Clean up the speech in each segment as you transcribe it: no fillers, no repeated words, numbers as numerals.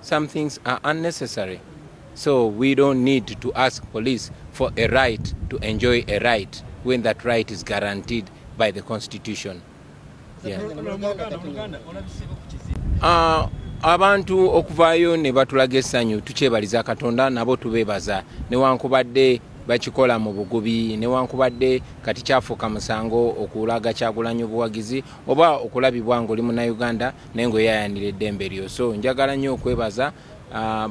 some things are unnecessary. So we don't need to ask police for a right to enjoy a right when that right is guaranteed by the Constitution. Yeah. Abantu okuvaayo ne batulaga essanyu tukyebaliza Katonda nabo tubeebaza newankubadde bakikola mu bugubi newankubadde kati kyafuuka musango okulaga Kyagulanyi obuwagizi oba okulabibwa ng'oli Munnayuganda naye ng'oyayanira eddembe lyo. So njagala nnyo okwebaza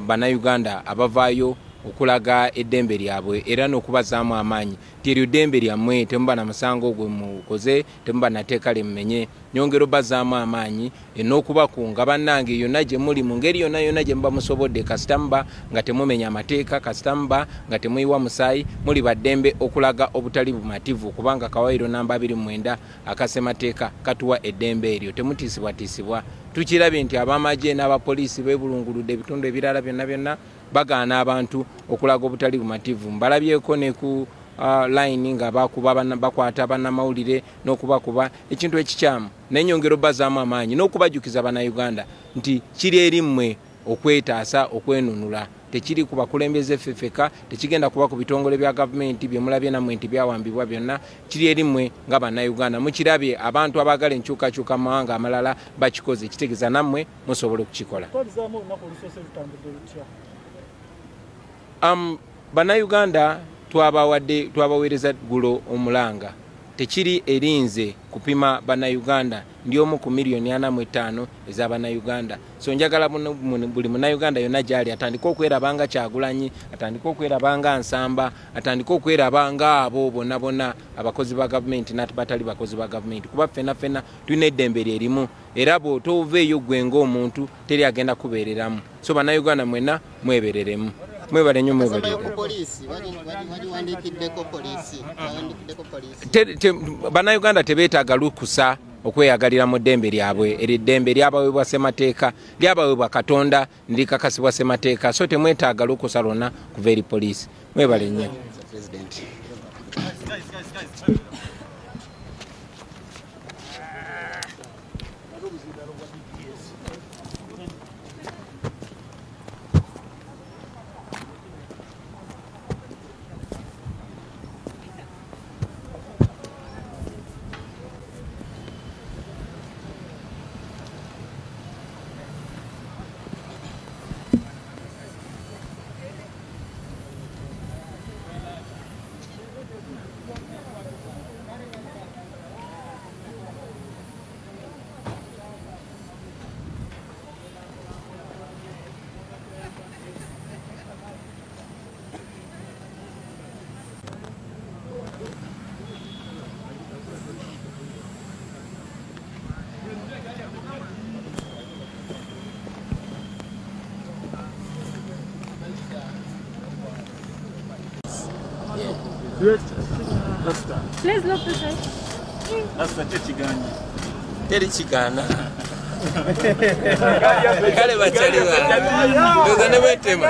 Bannayuganda abavaayo okulaga eddembe lyabwe era n'okubazaamu amaanyi ti eryo ddembe lyammwe temuba na musango ogwe mukoze temuba nateeka lyemmenye nyongera obbazaamu amaanyi n'okubakunga bannange yonna gye muli mu ngeri yonna yonna gye muba musobodde kasita muba nga temumenya amateeka kasita muba nga temuyiwa musaayi muli baddembe okulaga obutali bumativu kubanga Kawairo namba 29 akasemateeka katuwa eddembe eryo temutiisibwatiisibwa. Tukirabye nti ab'amagye n'abapoliisi beebulunguludde ebitundu ebirala byonna bagaana abantu okulaga obutali bumativu. Mbalabyeko ne ku line nga bakwata bannamawulire n'okubakuba ekintu ekikyamu nenyongera obbazaamu amaanyi n'okubajukiza Bannayuganda nti kiri eri mmwe okwetaasa okwenunula tekiri ku bakulembeze ffeffeka tekigenda kuba ku bitongole bya gavumenti bye mulabye nammwe nti byawambibwa byonna kiri eri mmwe nga Bannayuganda mukirabye abantu abaagala enkyukakyuka mu mawanga amalala bakikoze kitegeeza nammwe musobole okukikola. Bannayuganda twabaweereza ggulo omulanga tekiri erinze kupima Bannayuganda ndi omu ku miliyoni 45 ez'Abannayuganda. So njagala buli Munnayuganda yonna gyali atandika okwerabanga Kyagulanyi atandika okwerabanga Nsamba atandika okwerabanga abo bonna abakozi ba gavumenti n'abatali bakozi ba gavumenti kuba ffenna tulina eddembe lyerimu era bw'otoveeyo gwe ng'omuntu teri agenda kubeereramu. So Bannayuganda mwenna mwebereremu. Mwebale nnyo mwebale. Bannayuganda tebeetaaga lukusa okweyagalira mu ddembe lyabwe eri ddembe lyabaweebwa ssemateeka lyabaweebwa Katonda ndirikakasibwa ssemateeka so temwetaaga lukusa lwonna kuva eri poliisi. Mwebale nnyo. Please look this way. That's the Chiganyi. Teri chikana. Kale bachaliwa. Ndoza nebetema.